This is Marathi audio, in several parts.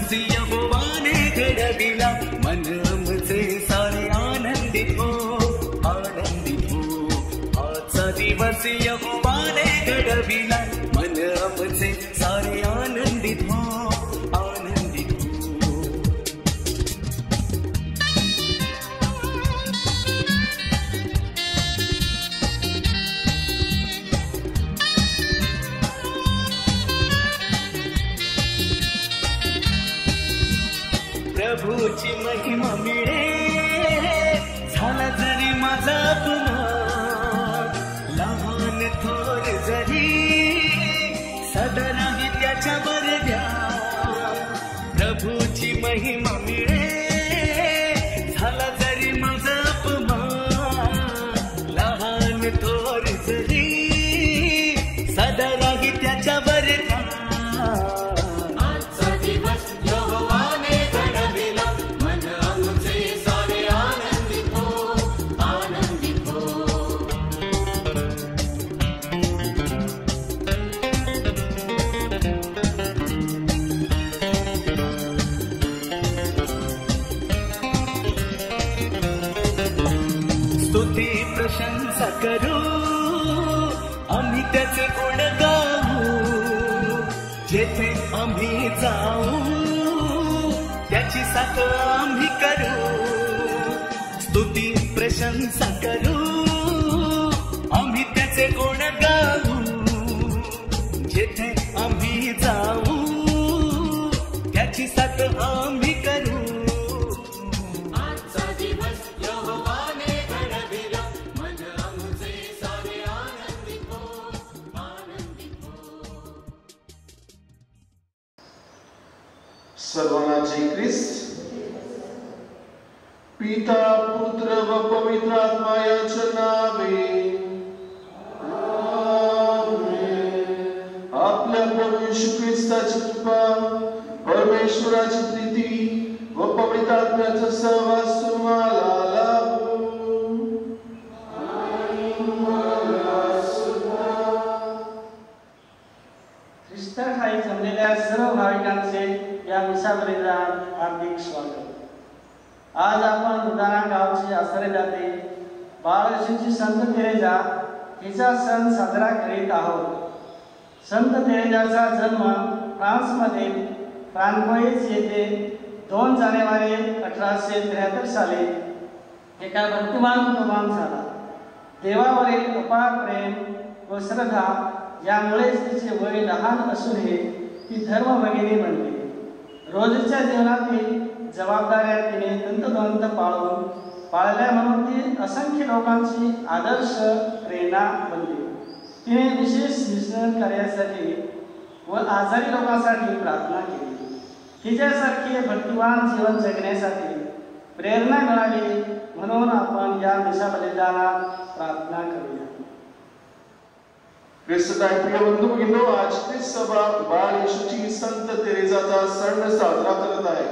दिवस यहोवाने घडविला, मन आमचे सारे आनंदित हो, आनंदित हो. आजचा दिवस यहोवाने घडविला, मन आमचे सारे आनंदित हो, आनंदित हो. प्रभूची महिमा मिळे, झाला जरी माझा अपमान, लहान थोर जरी सदा नाही त्याच्यावर द्या. प्रभूची महिमा मिळे, झाला जरी माझा अपमान, लहान थोर जरी सदा नाही त्याच्यावर द्या. स्तुती प्रशंसा करू, आम्ही त्याचे गुण गाऊ, जेथे आम्ही जाऊ त्याची साथ आम्ही करू. स्तुती प्रशंसा करू, आम्ही त्याचे गुण गाऊ, जेथे आम्ही जाऊ त्याची साथ आम्ही करू. सर्वांचे ख्रिस्त पिता पुत्र व पवित्र आत्मा याच्या नावे आमेन. आपल्या प्रभू येशू ख्रिस्ताची कृपा, परमेश्वराची प्रीती व पवित्र आत्म्याचा सहवास तुम्हाला लाभो. ख्रिस्ताखाली जमलेल्या सर्व भाविकांचे या मिसाबलीला हार्दिक स्वागत. आज आपण रुदाना गावची आश्रयदाते बाळयेशूची संत तेरेजा हिचा सण साजरा करीत आहोत. संत तेरेजाचा जन्म फ्रान्समध्ये फ्रांकोइस येथे 2 जानेवारी 1873 साली एका भक्तिमान कुटुंबात झाला. देवावरील अपार प्रेम व श्रद्धा यामुळेच तिचे वय लहान असूनही ती धर्मभगिनी बनली. रोजच्या जीवनातील जबाबदाऱ्या तिने तंतोतंत पाळल्या म्हणून ती असंख्य लोकांची आदर्श प्रेरणा बनली. तिने विशेष मिशन कार्यासाठी व आजारी लोकांसाठी प्रार्थना केली. तिच्यासारखे भक्तिवान जीवन जगण्यासाठी प्रेरणा मिळावी म्हणून आपण या मिशा बलिदानात प्रार्थना करूया. ख्रिस्ताय प्रिय बंधू भगिनींनो, आज ख्रिस्त सभा बाळ येशूची संत तेरेजाचा सण साजरा करत आहे.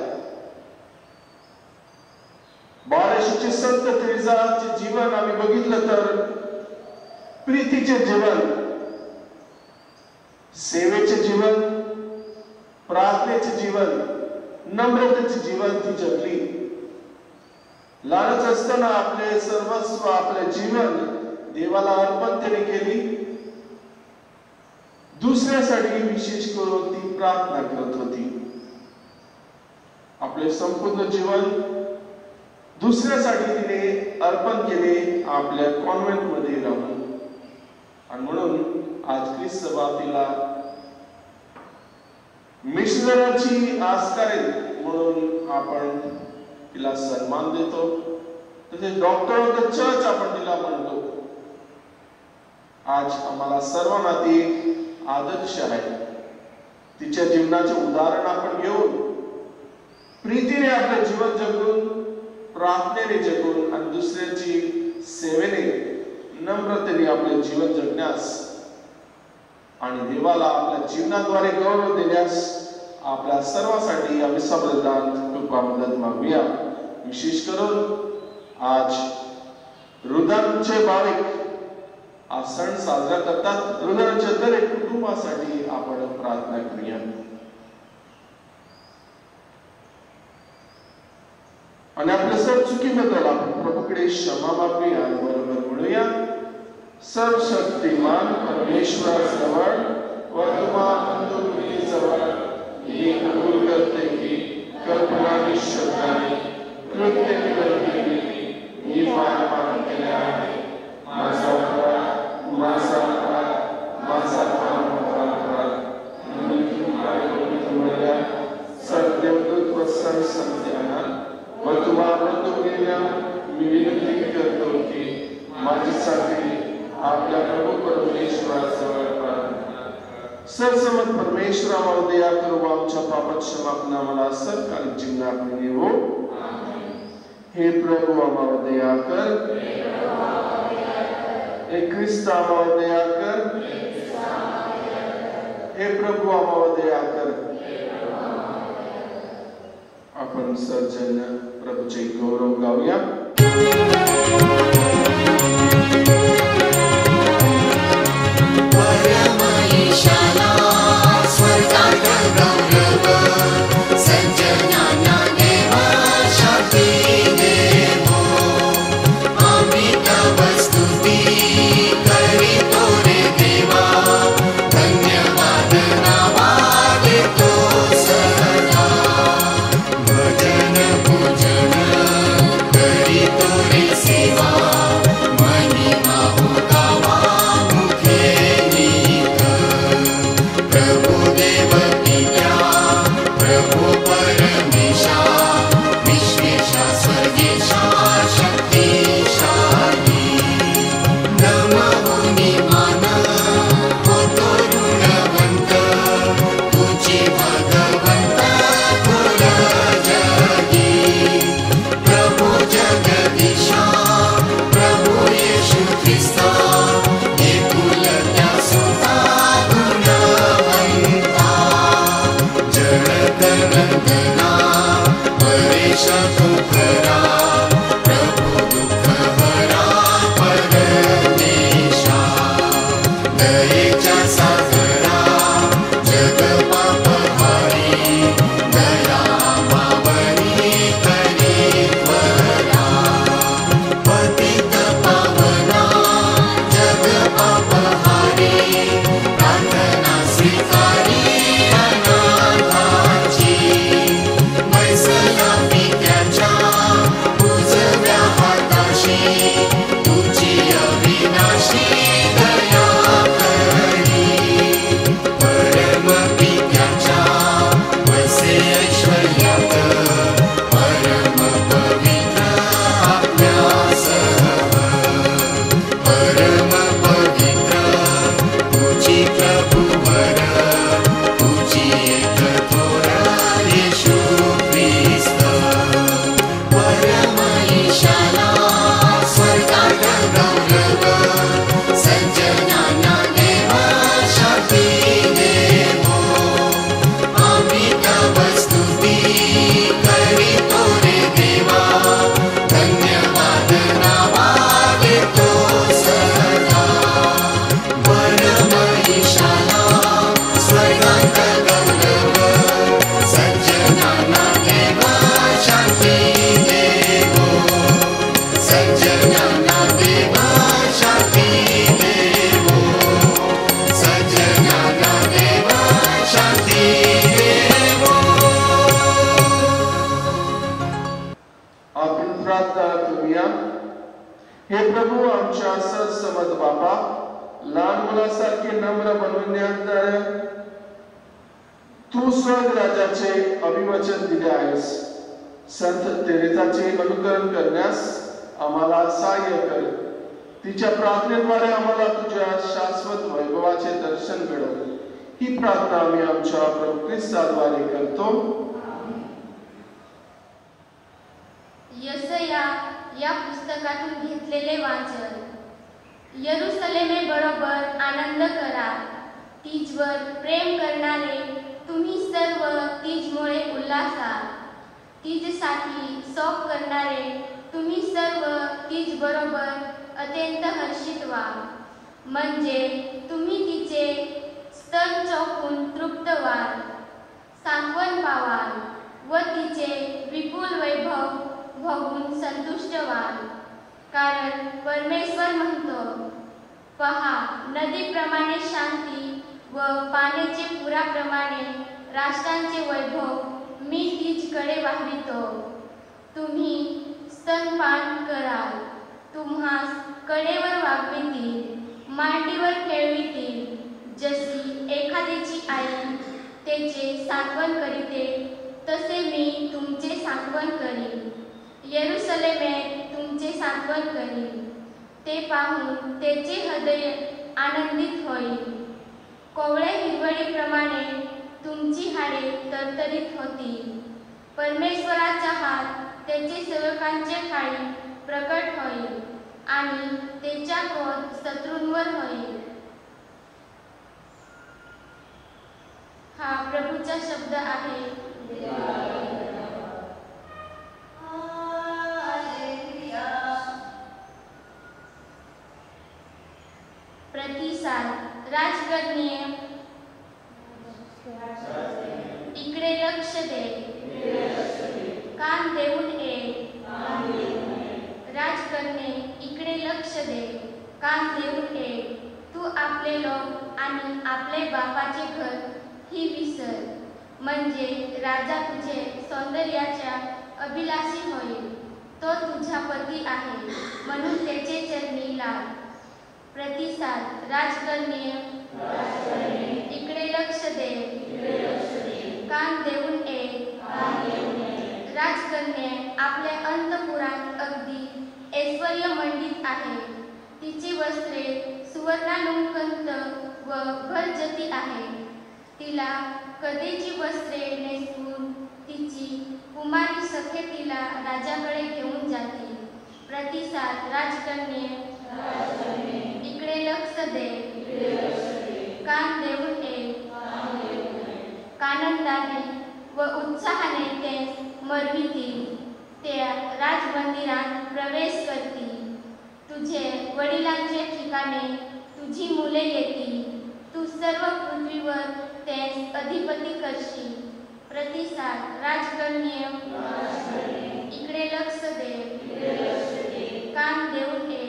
बाळ येशूचे संत तेरेजाचे जीवन आम्ही बघितलं तर प्रीतीचे जीवन, सेवेचे जीवन, प्रार्थनेचे जीवन, नम्रतेचे जीवन ती जगली. लहानच असताना आपले सर्वस्व, आपले जीवन देवाला अर्पण तिने केली. दुसऱ्यासाठी विशेष करून ती प्रार्थना करत होती. आपले संपूर्ण जीवन दुसऱ्यासाठी तिने अर्पण केले आपल्या कॉन्व्हेंट मध्ये राहून. आणि म्हणून आज ख्रिस्त सभा तिला मिशनराची आस्कारेल म्हणून आपण तिला सन्मान देतो. तसेच डॉक्टर ऑफ द चर्च आपण तिला म्हणतो. आज आम्हाला सर्वांना ती आदर्श आहे. तिच्या जीवनाचे उदाहरण आपण घेऊन प्रीतीने आपले जीवन जगून, प्रार्थनेने जगून आणि दुसऱ्याची सेवेने, नम्रतेने आपले जीवन जगण्यास आणि देवाला आपल्या जीवनाद्वारे गौरव देण्यास आपल्या सर्वांसाठी आम्ही सबलदान कृपा मदत मागूया. विशेष करून आज रुदानचे भाविक हा सण साजरा करतात. रुदानच्या दरेक कुटुंबासाठी आपण प्रार्थना करूया. आणि आपल्या सर्व चुकीबद्दल आपण प्रभूकडे क्षमा मागूया आणि बरोबर म्हणूया, सर्वशक्तिमान परमेश्वराजवळ व तुम्हाजवळ मी कबूल करते की कल्पना श्रद्धाने कृत्य केली मी फार पाप केले आहे. माझा अपराध, माझा अपराध, माझा अपराध तुम्हाला सत्यवदूत व संत्यांना व तुम्हाला मी विनंती करतो की माझ्यासाठी आपल्या प्रभू परमेश्वराजवळ प्रार्थना. सरसमत परमेश्वरा महोदया करू आमच्या पापात क्षमापण आम्हाला सरकारी जीवनात नेवो. हे प्रभु महोदया कर, हे ख्रिस्ता महोदया कर, हे प्रभु महोदया कर. आपण सर्वजण प्रभूचे गौरव गाऊया. होऊन संतुष्ट व्हा, कारण परमेश्वर म्हणतो, पहा, नदीप्रमाणे शांती व पाण्याचे पुराप्रमाणे राष्ट्रांचे वैभव मी तिचकडे वाहवितो. तुम्ही स्तनपान कराल, तुम्हास कडेवर वागवितील, मांडीवर खेळवितील. जशी एखाद्याची आई त्याचे सांत्वन करीते, तसे मी तुमचे सांत्वन करीन. येरुसलेमे तुमचे सांत्वन करीन. ते पाहून त्याचे हृदय आनंदित होईल. कोवळ्या हिरवळीप्रमाणे तुमची हाडे तरतरीत होतील. परमेश्वराचा हात त्याचे सेवकांच्या खाली प्रकट होईल आणि त्याचा क्रोध शत्रूंवर होईल. हा प्रभूचा शब्द आहे. प्रतिसाद. राजकन्ये इकडे लक्ष दे, कान देऊन ये. राजकन्ये इकडे लक्ष दे, कान देऊन ये. तू आपले लोक आणि आपले बापाचे घर ही विसर, म्हणजे राजा तुझे सौंदर्याच्या अभिलाषी होईल. तो तुझा पती आहे, म्हणून त्याचे चरणी लाग. प्रतिसाद. राजकन्ये इकडे लक्ष दे, कान देऊन ये. राजकन्ये आपल्या अंतपुरात अगदी ऐश्वर्यमंडित आहे. तिची वस्त्रे सुवर्णालंकृत व भरजती आहे. तिला कधीची वस्त्रे नेसवून तिची कुमारी सखे तिला राजाकडे घेऊन जातील. प्रतिसाद. राजकन्ये इकडे लक्ष दे, कान देऊन ये. आनंदाने व उत्साहाने ते मरवितील. त्या राजमंदिरात प्रवेश करतील. तुझे वडिलांचे ठिकाणे तुझी मुले येतील. तू सर्व पृथ्वीवर ते अधिपती करशील. प्रतिसाद. राजकन्ये इकडे लक्ष दे, कान देऊन ये.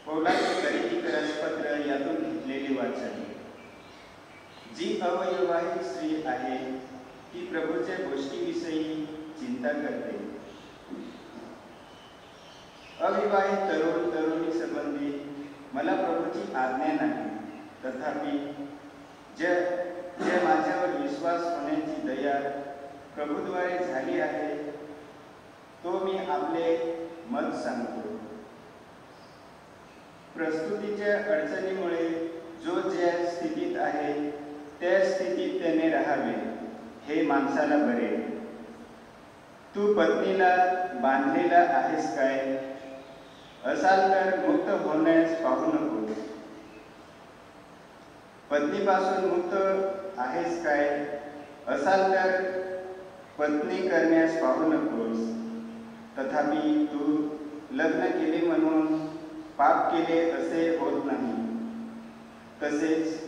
पौलाचे करितीकरण पत्र यातून घेतलेली वाचन. जी अवयवाहित स्त्री आहे ती प्रभूच्या गोष्टीविषयी चिंता करते. अविवाहित तरुण तरुणी संबंधी मला प्रभूची आज्ञा नाही, तथापि जे माझ्यावर विश्वास होण्याची दया प्रभूद्वारे झाली आहे, तो मी आपले मत सांगतो. प्रस्तुतीच्या अडचणीमुळे जो ज्या स्थितीत आहे त्या स्थितीत त्याने राहावे, हे माणसाला बरे. तू पत्नीला बांधलेला आहेस काय? असाल तर मुक्त होण्यास पाहू नकोस. पत्नीपासून मुक्त आहेस काय? असाल तर पत्नी करण्यास पाहू नकोस. तथापि तू लग्न केले म्हणून पाप केले असे होत नाही. तसेच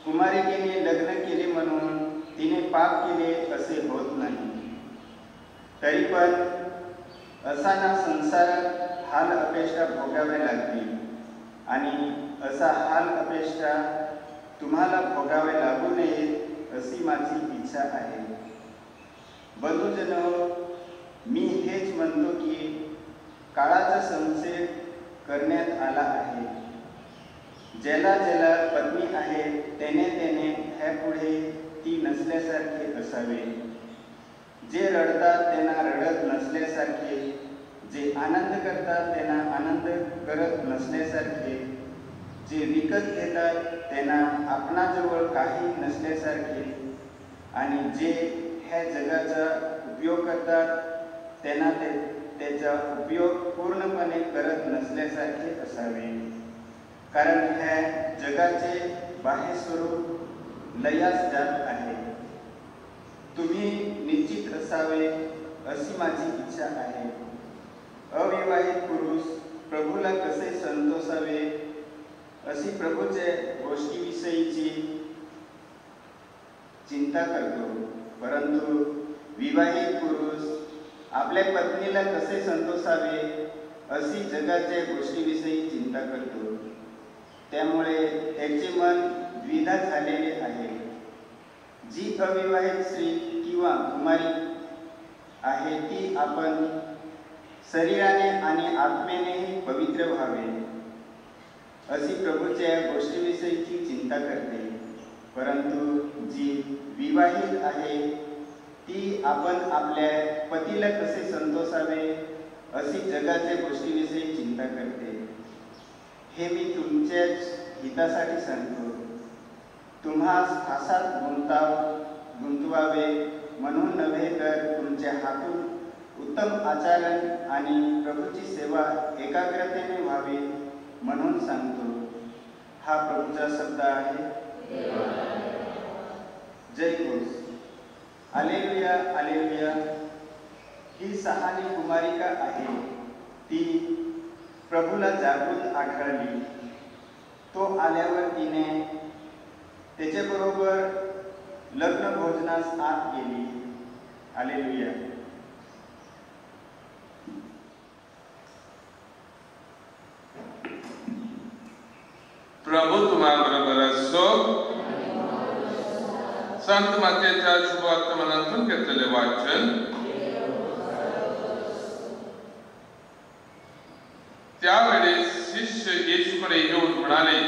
कुमारिकेने लग्न केले म्हणून तिने पाप केले असे होत नाही. तरी पण असा संसारात हाल अपेष्टा भोगाव्या लागतील आणि असा हाल अपेष्टा तुम्हाला भोगावे लागू नयेत अशी माझी इच्छा आहे. बंधुजनो, मी हेच म्हणतो की काळाचा संक्षेप करण्यात आला आहे. ज्याला ज्याला पत्नी आहे त्याने ह्यापुढे ती नसल्यासारखे असावे. जे रडतात त्यांना रडत नसल्यासारखे, जे आनंद करतात त्यांना आनंद करत नसल्यासारखे, जे विकत घेतात त्यांना आपणाजवळ काही नसल्यासारखे, आणि जे ह्या जगाचा उपयोग करतात त्यांना त्याचा उपयोग पूर्णपणे करत नसल्यासारखे असावे. कारण ह्या जगाचे बाह्य स्वरूप लयास जात आहे. तुम्ही निश्चित असावे अशी माझी इच्छा आहे. अविवाहित पुरुष प्रभूला कसे संतोषावे अशी प्रभूच्या गोष्टीविषयीची चिंता करतो, परंतु विवाहित पुरुष आपल्या पत्नीला कसे संतोषावे अशी जगाच्या गोष्टीविषयी चिंता करतो. त्यामुळे त्याचे मन द्विधा झालेले आहे. जी अविवाहित स्त्री किंवा कुमारी आहे ती आपण शरीराने आणि आत्मेने पवित्र व्हावे अशी प्रभूच्या गोष्टीविषयीची चिंता करते. परंतु जी विवाहित आहे ती आपण आपल्या पतीला कसे संतोषावे अशी जगाच्या गोष्टीविषयी चिंता करते. हे मी तुमच्याच हितासाठी सांगतो. तुम्हास फासात गुंतवावे म्हणून नव्हे, तर तुमच्या हातून उत्तम आचरण आणि प्रभूची सेवा एकाग्रतेने व्हावी म्हणून सांगतो. हा प्रभूचा शब्द आहे. जय घोष. Hallelujah, hallelujah. ही सहानी कुमारिका आहे. ती प्रभूला जागृत आढळली. तो आल्यावर तिने त्याच्याबरोबर लग्न भोजनास आत गेली. हालेलुया. प्रभू तुम्हाबरोबर असो. संत मत्तेच्या शुभवर्तमानातून घेतलेले वाचन. त्यावेळेस शिष्य येशूकडे येऊन म्हणाले,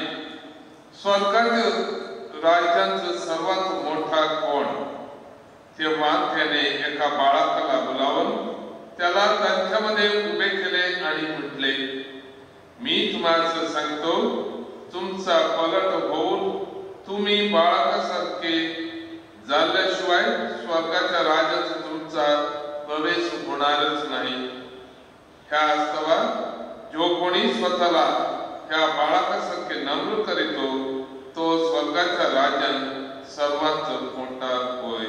स्वर्गातील राज्यांचा सर्वात मोठा कोण? तेव्हा त्याने एका बाळकाला बोलावून त्याला त्यांच्यामध्ये उभे केले आणि म्हटले, मी तुम्हाला सांगतो, तुमचा पलट होऊन तुम्ही बाळकासारखे झाल्याशिवाय स्वर्गाच्या राज्यात तुमचा प्रवेश होणारच नाही. ह्या अस्तवा जो कोणी स्वतःला ह्या बाळकासारखे नम्र करीतो तो स्वर्गाच्या राज्यात सर्वात मोठा होय.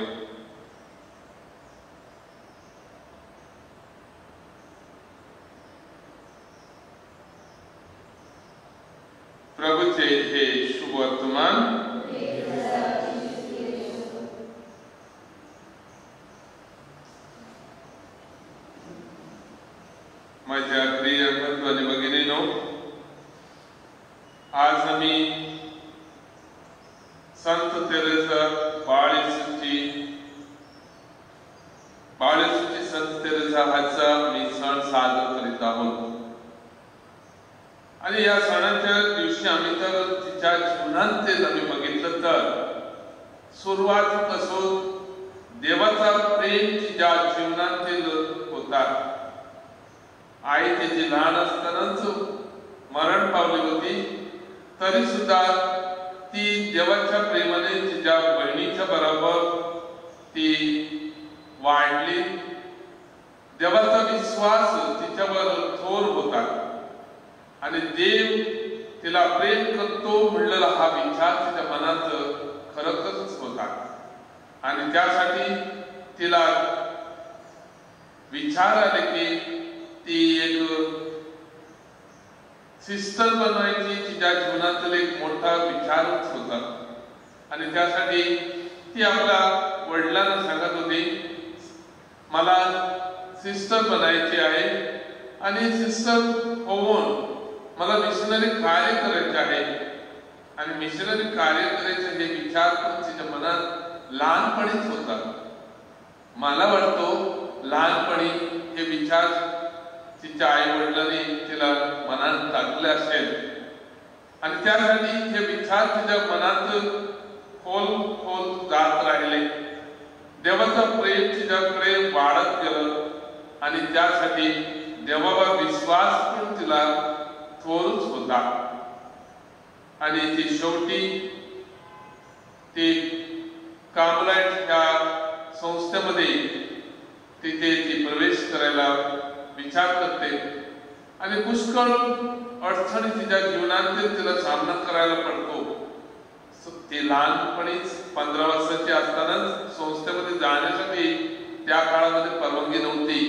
प्रभूचे हे शुभ वर्तमान. माझ्या प्रिय बंधू आणि भगिनींनो, आज आम्ही संत तेरेसा बाळेसूची संत तेरेसा हाचा आम्ही सण साजरा करीत आहोत. आणि या सणाच्या दिवशी आम्ही तर तिच्या जीवनांतील आम्ही बघितलं तर सुरुवातीपासून देवाचा प्रेम तिच्या जीवनातील होता. आई त्याची लहान असतानाच मरण पावली होती, तरी सुद्धा ती देवाच्या प्रेमाने तिच्या बहिणीच्या बरोबर ती वाढली. देवाचा विश्वास तिच्यावर थोर होता आणि देव तिला प्रेम करतो म्हणलेला हा विचार तिच्या मनात खरंच होता. आणि त्यासाठी तिला विचार आले की ती एक सिस्टर बनवायची. तिच्या जीवनातील एक मोठा विचारच होता. आणि त्यासाठी ती आपल्या वडिलांना सांगत होती, मला सिस्टर बनायची आहे आणि सिस्टर होऊन मला मिशनरी कार्य करायचे आहे. आणि मिशनरी कार्य करायचे हे विचार पण तिच्या मनात लहानपणीच होता. मला वाटतो लहानपणी हे विचार तिच्या आई वडिलांनी तिला मनात टाकले असेल आणि त्यासाठी हे विचार तिच्या मनात खोल खोल जात राहिले. देवाचं प्रेम तिच्याकडे वाढत गेलं आणि त्यासाठी देवावर विश्वास पण तिला थोरच होता. आणि ती शेवटी ती कार्मेलाइट ह्या संस्थेमध्ये तिथे ती प्रवेश करायला विचार करते आणि पुष्कळ अडचणी तिच्या जीवनातील तिला सामना करायला पडतो. ती लहानपणीच 15 वर्षाची असतानाच संस्थेमध्ये जाण्यासाठी त्या काळामध्ये परवानगी नव्हती,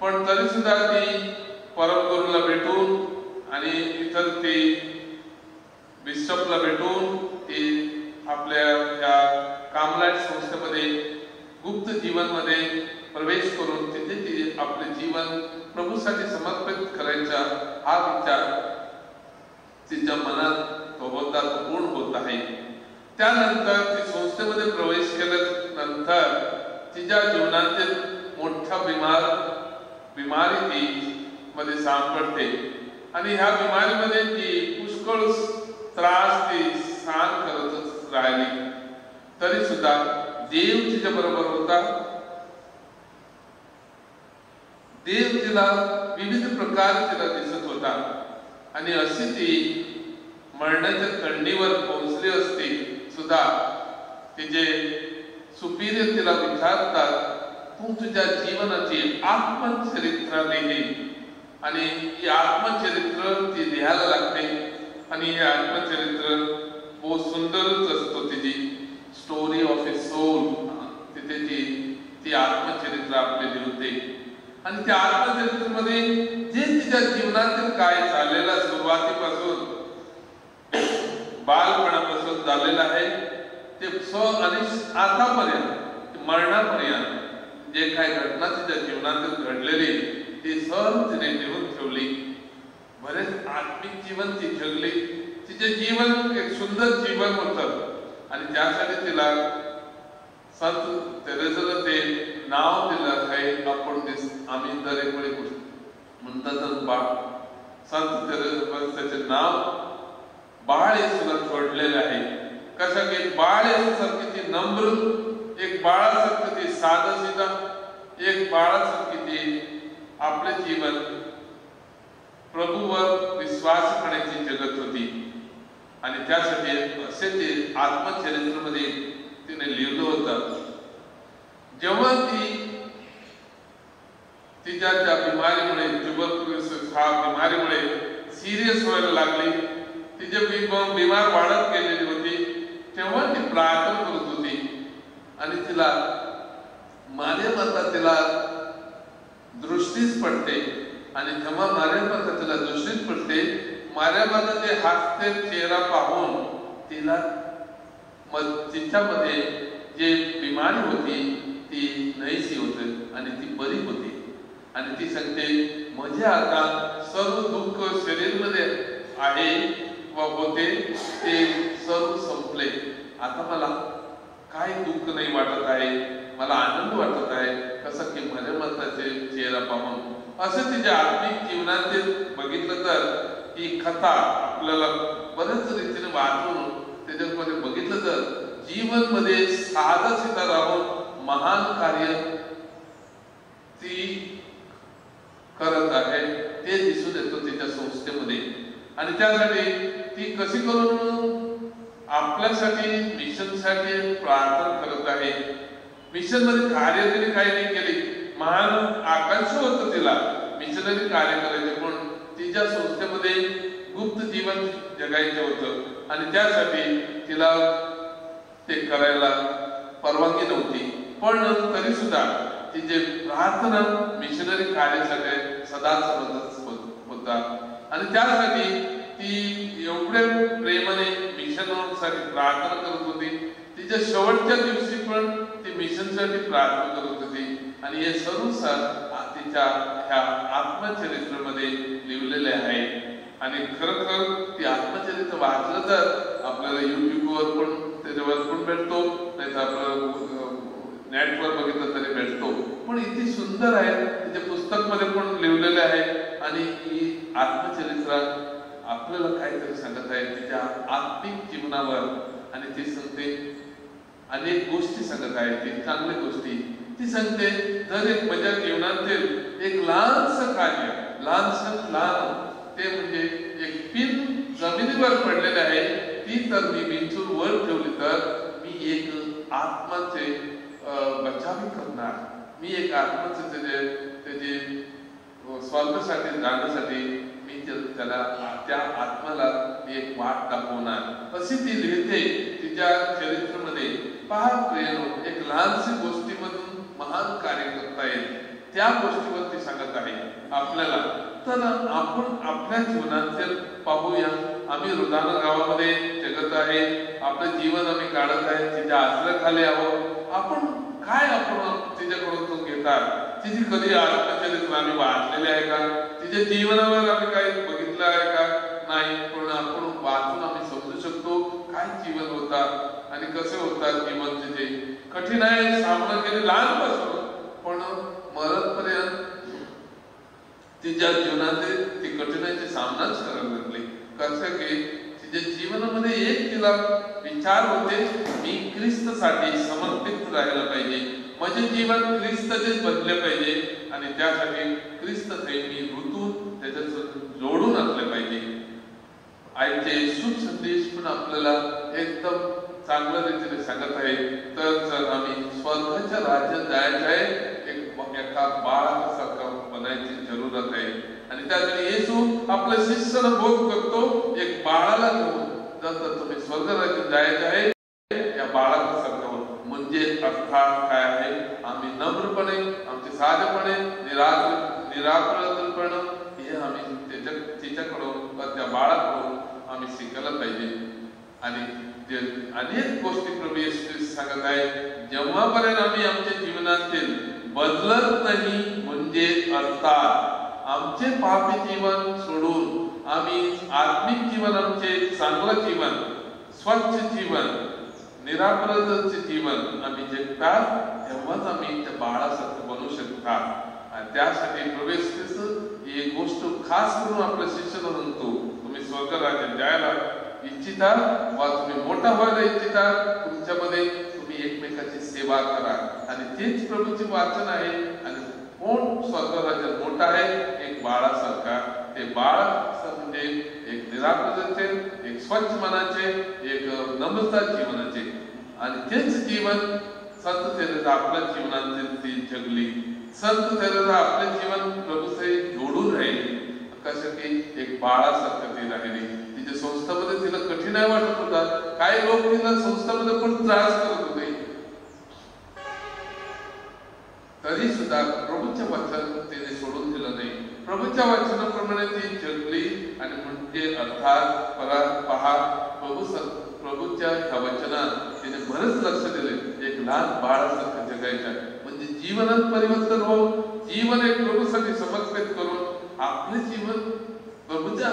पण तरी सुद्धा ती परमगुरूला भेटून आणि इतर ती बिशपला भेटून ती आपल्या त्या कार्मेलाइट गुप्त जीवनमध्ये प्रवेश करून तिथे ती आपले जीवन प्रभूसाठी समर्पित करायचा हा विचार तिच्या मनात होता, पूर्ण होत आहे. त्यानंतर ती संस्थेमध्ये प्रवेश केल्यानंतर तिच्या जीवनातील मोठा बिमारी ती मध्ये सापडते आणि ह्या बिमारीमध्ये ती पुष्कळ त्रास ती सहन करतच राहिली. तरी सुद्धा देव तिच्या बरोबर होता. देव तिला विविध प्रकारे तिला दिसत होता आणि अशी ती मरणाच्या थंडीवर पोहोचली असती सुद्धा तिचे सुपीरियर तिला विचारतात, तू तुझ्या जीवनाची आत्मचरित्र लिही. आणि ही आत्मचरित्र ती लिहायला लागते आणि हे आत्मचरित्र बहुत सुंदरच असतो. तिची स्टोरी ऑफ ए सोल तिथे ती आत्मचरित्र आपले लिहिते आणि त्या आत्मचरित्रमध्ये जे तिच्या जीवनातील काय झालेला सुरुवातीपासून बालपणापासून झालेलं आहे ते आणि आतापर्यंत मरणापर्यंत जे काही घटना तिच्या जीवनातील घडलेली ती सर्व तिने लिहून ठेवली. बरेच आत्मिक जीवन ती जगली. तिचे जीवन एक सुंदर जीवन होतं आणि त्यासाठी तिला संत तेरेसाला ते नाव दिलं आहे. आपण आम्ही दर एक वेळी म्हणतात बाळ, संत तेरेसा त्याचे नाव बाळ येशूला जोडलेले आहे. कसं की बाळ येशूसारखी ती नम्र, एक बाळासारखं ती साधं सीधा, एक बाळासारखी ती आपले जीवन प्रभूवर विश्वास करण्याची जगत होती आणि त्यासाठी असे ते आत्मचरित्रमध्ये तिने लिहिलं होतं. जेव्हा ती तिच्या त्या बिमारीमुळे ट्युबरक्युलोसिस हा बिमारीमुळे सिरियस व्हायला लागली, तिचे बिमार वाढत गेलेली होती, तेव्हा ती प्रार्थना करत होती आणि तिला मारिया माता तिला दृष्टीच पडते आणि तेव्हा मारिया माता तिला दृष्टीच पडते. मारिया माता ते हास्य चेहरा पाहून तिला तिच्यामध्ये जे बिमारी होती ती नाहीशी होते आणि ती बरी होती आणि ती सांगते, म्हणजे आता सर्व दुःख शरीरमध्ये आहे व होते ते सर्व संपले. आता मला काही दुःख नाही वाटत आहे, मला आनंद वाटत आहे. कसं की मारिया माताचे चेहरा पाहून असं तिच्या आत्मिक जीवनातील बघितलं तर ही कथा आपल्याला बऱ्याच रीतीने वाचून त्याच्यामध्ये बघितलं तर जीवन मध्ये साधा सीधा राहून महान कार्य ती करत आहे ते दिसून येतो तिच्या संस्थेमध्ये. आणि त्यासाठी ती कशी करून आपल्यासाठी मिशनसाठी प्रार्थना करत आहे. मिशन मध्ये कार्य तिने काही नाही केली, महान आकांक्षा होतं तिला मिशनरी कार्य करायचे, पण तिच्या संस्थेमध्ये गुप्त जीवन जगायचं होतं आणि त्यासाठी तिला ते करायला परवानगी नव्हती. पण तरी सुद्धा तिचे प्रार्थना मिशनरी कार्यासाठी सदाच होता आणि त्यासाठी ती एवढ्या प्रेमाने मिशनसाठी प्रार्थना करत होती. तिच्या शेवटच्या दिवशी पण ती मिशनसाठी प्रार्थना करत होती आणि हे सर्व तिच्या ह्या आत्मचरित्रामध्ये लिहिलेले आहे. आणि खरोखर ती आत्मचरित्र वाचलं तर आपल्याला युट्यूबवर पण त्याच्यावर पण भेटतो, नाही तर आपलं नेटवर बघितलं तरी भेटतो. पण इतकी सुंदर आहे, तिच्या पुस्तकमध्ये पण लिहिलेले आहे आणि ही आत्मचरित्र आपल्याला काहीतरी सांगत आहे तिच्या आत्मिक जीवनावर. आणि ती सांगते अनेक गोष्टी सांगत आहे, ती चांगल्या गोष्टी ती सांगते. जर एक माझ्या जीवनातील एक लहानसं कार्य, लहान ते म्हणजे एक पिन जमिनीवर पडलेले आहे, ती तर मी विंचूर वर ठेवली तर मी एक आत्माचे बचावी करणार, मी एक आत्माचे त्याचे स्वर्गासाठी जाण्यासाठी मी त्याला त्या आत्माला एक वाट दाखवणार अशी ती लिहिते तिच्या चरित्रामध्ये. पहा प्रियनो, एक लहानशी गोष्टीमधून महान कार्य करता येईल त्या गोष्टीवर ती सांगत आहे आपल्याला. तर आपण आपल्या जीवनातील पाहूया. आम्ही रुदाना गावामध्ये जगत आहे, आपलं जीवन आम्ही काढत आहे, तिच्या आश्रयाखाली आहोत. आपण काय आपण तिच्याकडून तो घेतात. तिची कधी आत्मचरित्र आम्ही वाचलेले आहे का, तिच्या जीवनावर आम्ही काही बघितलं आहे का, नाही. पण आपण वाचून आम्ही समजू शकतो काय जीवन होतात आणि कसे होतात. जीवन तिचे कठीण आहे, सामना केले लहानपासून, पण मरणपर्यंत तिच्या जीवनात ती कठीणाईचा सामनाच करायला लागली. कसं की तिच्या जीवनामध्ये एक तिला विचार होते, मी ख्रिस्तसाठी समर्पित राहायला पाहिजे, माझे जीवन ख्रिस्तचेच बनले पाहिजे आणि त्यासाठी ख्रिस्त मी ऋतून त्याच्यात जोडून आणले पाहिजे. आजचे शुभ संदेश पण आपल्याला एकदम चांगल्या रीतीने सांगत आहे. तर जर आम्ही स्वर्गाच्या राज्यात जायचं आहे, एका बाळासारखा बनायची जरूरत आहे. आणि त्यासाठी येशू आपल्या शिष्याला बोध करतो, एक बाळाला घेऊन जर तुम्ही स्वर्ग राज्यात जायचं आहे, या बाळाला सारखं म्हणजे अर्थात काय आहे, आम्ही नम्रपणे, आमचे साधेपणे, निराकरणपणे हे आम्ही तिच्याकडून त्या बाळाकडून आम्ही शिकायला पाहिजे. आणि अनेक गोष्टी प्रभू येशू सांगत आहे, जेव्हापर्यंत आम्ही आमच्या जीवनातील बदलत नाही, म्हणजे अर्थात आमचे पापी जीवन सोडून आम्ही आत्मिक जीवन, आमचे चांगलं जीवन, स्वच्छ जीवन, निरापराधाचे जीवन आम्ही जगतात, तेव्हाच आम्ही त्या बाळासारखं बनू शकतात. आणि त्यासाठी प्रभू येशू ही गोष्ट खास करून आपल्या शिष्याला म्हणतो, तुम्ही स्वर्ग राज्यात जायला इच्छिता वा तुम्ही मोठा व्हायला इच्छिता, तुमच्यामध्ये तुम्ही एकमेकाची सेवा करा. आणि तेच प्रभूचे वाचन आहे. आणि कोण स्वर्ग राज्यात मोठा आहे, एक बाळासारखा. ते बाळ म्हणजे एक निराकरणाचे, एक स्वच्छ मनाचे, एक नम्रता जीवनाचे. आणि तेच जीवन संत तेरेसा आपल्या जीवनात ती जगली. संत तेरेसा आपले जीवन प्रभूचे जोडून राहिली. कसं की एक बाळासारखं ती राहिली. तिच्या संस्थामध्ये तिला कठीणाई वाटत होता, काही लोक तिला संस्थामध्ये पण त्रास करत होते, तरी सुद्धा प्रभूच्या वचन तिने सोडून दिलं नाही. प्रभूच्या वचनाप्रमाणे ती जगली. आणि म्हणजे अर्थात पहा, प्रभूच्या ह्या वचनात तिने बरेच लक्ष दिले. एक लहान बाळासारखं जगायचं, म्हणजे जीवनात परिवर्तन होऊन जीवन एक प्रभूसाठी समर्पित करून आपले जीवन प्रभूच्या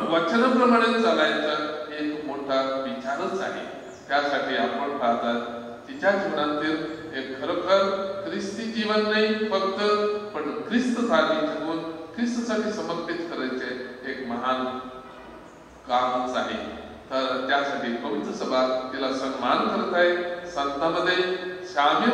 वचनाप्रमाणे चालायचं एक मोठा विचारच आहे. त्यासाठी आपण पाहतात तिच्या जीवनातील एक खरोखर ख्रिस्ती जीवन नाही फक्त, पण ख्रिस्तसाठी जगून ख्रिस्तसाठी समर्पित करायचे एक महान कामच आहे. तर त्यासाठी पवित्र सभा तिला सन्मान करत आहे, संतांमध्ये सामील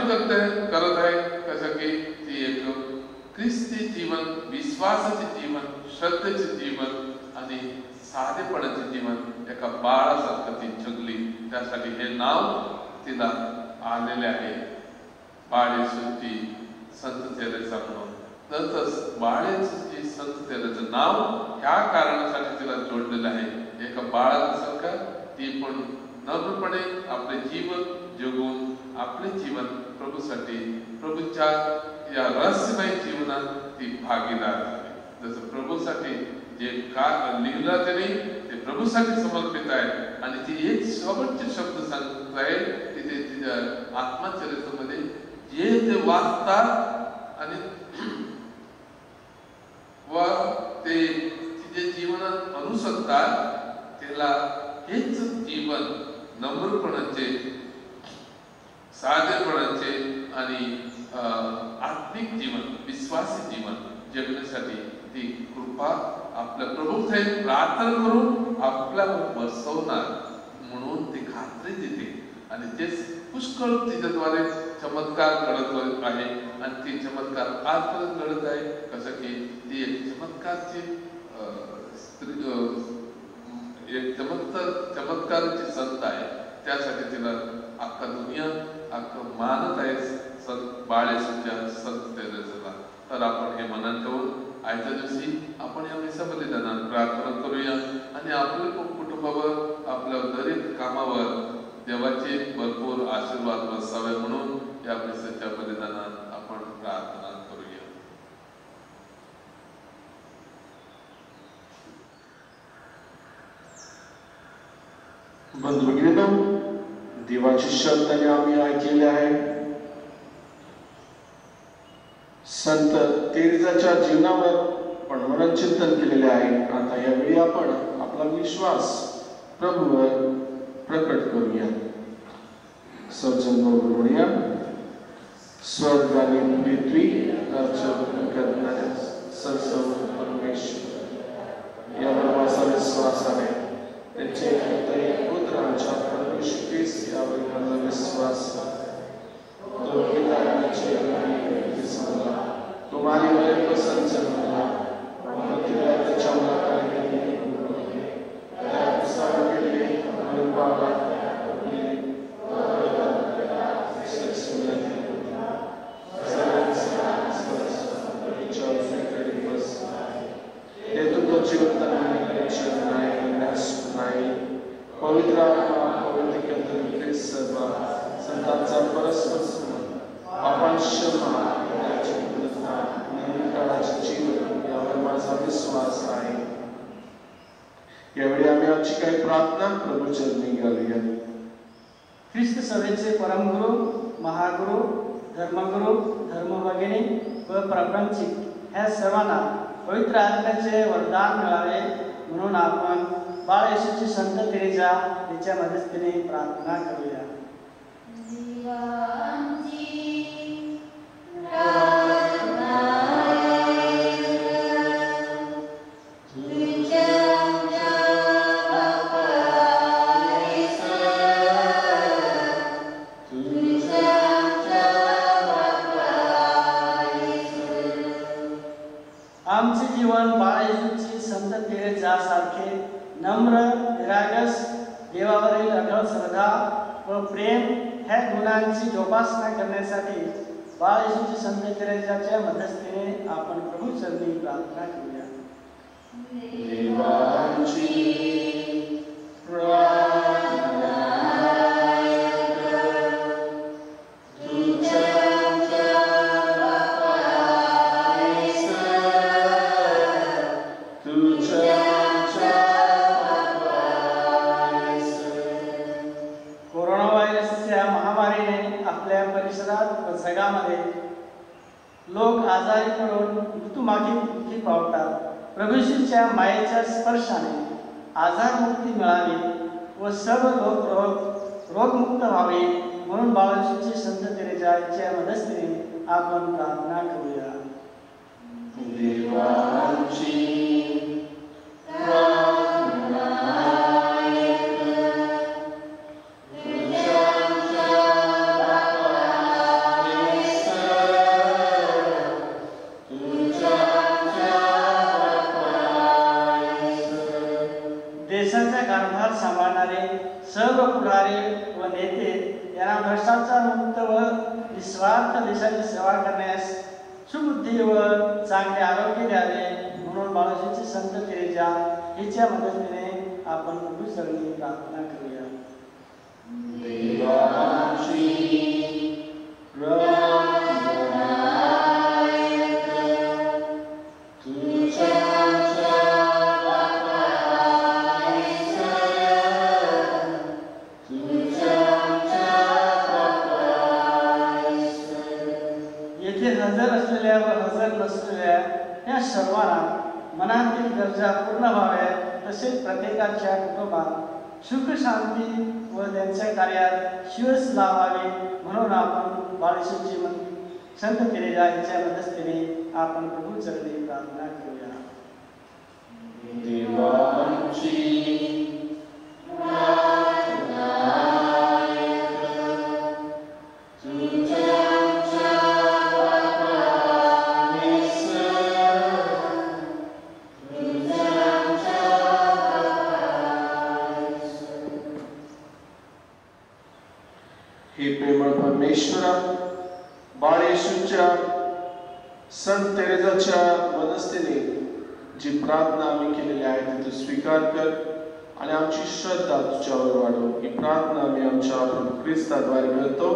करत आहे. कसं की ती एक ख्रिस्ती जीवन, विश्वासाचे जीवन, श्रद्धेचे जीवन आणि साधेपणाचे जीवन एका बाळासारखं ती जगली. त्यासाठी हे नाव तिला आलेले आहे, बाळेशूची संत तेरेसा म्हणून. तसंच बाळेशूची संत तेरेचं नाव ह्या कारणासाठी तिला जोडलेलं आहे. एका बाळासारखं ती पण नम्रपणे आपले जीवन जगून आपले जीवन प्रभूसाठी, प्रभूच्या या रहस्यमय जीवनात ती भागीदार झाली. जसं प्रभूसाठी जे का लिहिलं त्यांनी ते प्रभूसाठी समर्पित आहे. आणि ती एक शेवटचे शब्द सांगत आहे तिथे तिच्या आत्मचरित्रामध्ये, जे ते वाचतात आणि व ते तिचे जीवनात अनुसरतात, त्याला हेच जीवन नम्रपणाचे, साधेपणाचे आणि आत्मिक जीवन, विश्वासी जीवन जगण्यासाठी ती कृपा आपल्या प्रभूकडे प्रार्थना करून आपल्यावर बसवणार म्हणून ती खात्री देते. आणि तेच पुष्कळ तिच्याद्वारे चमत्कार घडत आहे. आणि ती चमत्कार आजपर्यंत घडत आहे. कसं की ती एक चमत्कारची चमत्काराची संत आहे. त्यासाठी तिला अख्खा दुनिया अख्खं मानत आहे संत बाळेशूच्या संत तेरेसाला. तर आपण हे मनात ठेवून आजच्या दिवशी आपण या मिसामध्ये जाणार प्रार्थना करूया. आणि आपल्या कुटुंबावर, आपल्या दरेक कामावर देवाचे भरपूर आशीर्वाद बसावे म्हणून या मिसाच्या बलिदानात आपण प्रार्थना करूया. बंधू भगिनींनो, देवाचे शब्द आम्ही ऐकलेले आहे. संत तेरेसाच्या जीवनावर पण मनचिंतन केलेले आहे. आता यावेळी आपण आपला विश्वास प्रभूवर प्रकट करूया. सर्जन म्हणूया. स्वर्ग आणि पृथ्वी करणाऱ्या सर्व परमेश्वर यावर माझा विश्वास आहे. त्यांचे पुत्र आमच्या परमेश्वर यावर माझा विश्वास आहे. तो पिताचे तुम्हारी मेरे को संचन होगा त्याच्या पवित्र आत्मा पवित्र संतांचा परस्पर आपण क्षमा यावर माझा विश्वास आहे. यावेळी आम्ही आमची काही प्रार्थना प्रभू चरणी घालूया. ख्रिस्त सभेचे परमगुरु, महागुरु, धर्मगुरु, धर्मभगिनी व प्रपंचिक ह्या सर्वांना पवित्र आत्म्याचे वरदान मिळावे म्हणून आपण बाळ येशूची संत तेरेसा याच्या मदतीने प्रार्थना करूया. आमचे जीवन बाळ येशूची संत तेरेसा सारखे नम्र, निरागस, देवावरील अढळ श्रद्धा व प्रेम ह्या गुणांची जोपासना करण्यासाठी बाळ येशूची संत तेरेसाच्या मध्यस्थीने आपण प्रभू चरणी प्रार्थना करूया. कोरोना व्हायरसच्या महामारीने आपल्या परिसरात व जगामध्ये लोक आजारी पडून मृत्यूमार्गी पावतात. प्रभूशीच्या मायेच्या स्पर्शाने आजारमुक्ती मिळावी व सर्व लोक रोगमुक्त व्हावे म्हणून बाळाची संत तेरेसाच्या मदतीने आपण प्रार्थना करूया. देशाचा कारभार सांभाळणारे सर्व पुढारी व नेते यांना भ्रष्टाचार मुक्त व निस्वार्थ देशाची सेवा करण्यास सुबुद्धी व चांगले आरोग्य द्यावे म्हणून बाळाजीची संत तेरेसा हिच्या मदतीने आपण प्रभू चरणी प्रार्थना करूया. येथे हजर असलेल्या व हजर नसलेल्या या सर्वांना मनातील गरजा पूर्ण व्हाव्यात तसेच प्रत्येकाच्या कुटुंबात सुख शांती व त्यांच्या कार्यात शिवस लावावे म्हणून आपण बाळेश्वरची संत तेरेसा यांच्या मदतीने आपण प्रभू चरणी प्रार्थना करूया. हे प्रेमळ परमेश्वरा, बाळ येशूच्या संत तेरेसाच्या मदतीने जी प्रार्थना आम्ही केलेली आहे ती स्वीकार कर आणि आमची श्रद्धा तुझ्यावर वाढव. ही प्रार्थना आम्ही आमच्या प्रभू ख्रिस्ताद्वारे करतो.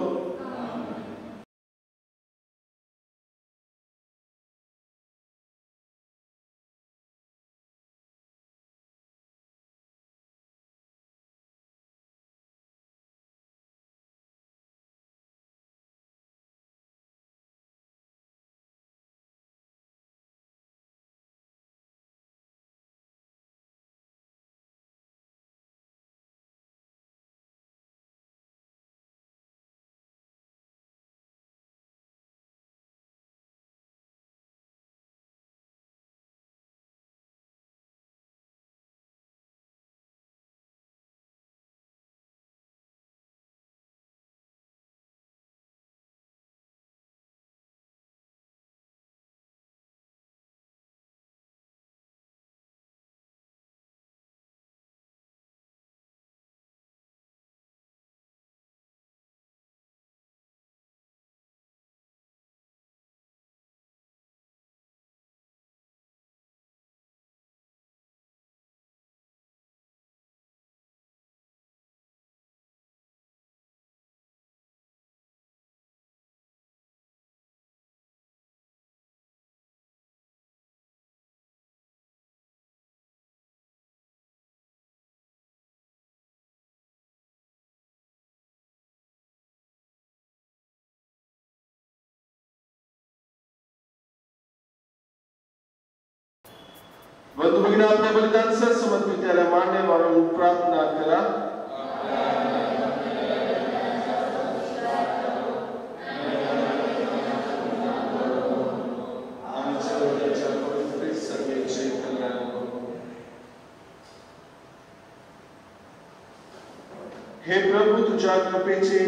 बंधू भगिनी, आपल्या बलिदान सरसमत त्याला मान्य म्हणून प्रार्थना करा. हे प्रभू, तुझ्या कृपेचे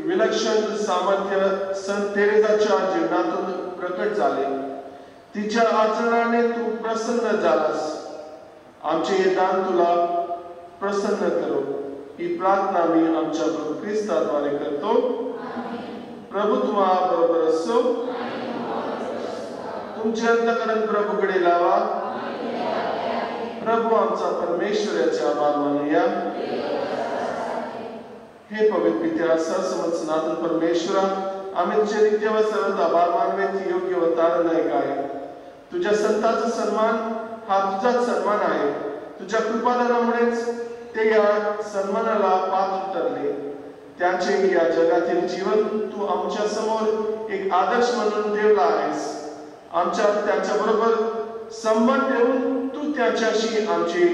विलक्षण सामर्थ्य संत तेरेसाच्या जीवनातून प्रकट झाले. तिच्या आचरणाने तू प्रसन्न झालास. आमचे हे दान तुला प्रसन्न करो. ही प्रार्थना मी आमच्या प्रभू ख्रिस्ताद्वारे करतो. प्रभू तुम्हा बरोबर असो. तुमचे अंतःकरण प्रभूकडे लावा. प्रभू आमचा परमेश्वराचे आभार मानूया. हे पवित्र पित्या, सरसमत सनातन परमेश्वरा, आम्ही तुझे नित्य व सर्वदा आभार मानण्याचे योग्य व तारणदायक आहे. तुझ्या संतांचा सन्मान हा तुझाच सन्मान आहे. तुझ्या कृपादानामुळेच ते या सन्मानाला पात्र ठरले. त्यांचे या जगातील जीवन तू आमच्या समोर एक आदर्श म्हणून ठेवला आहेस. त्यांच्या बरोबर संबंध ठेवून तू त्यांच्याशी आमचे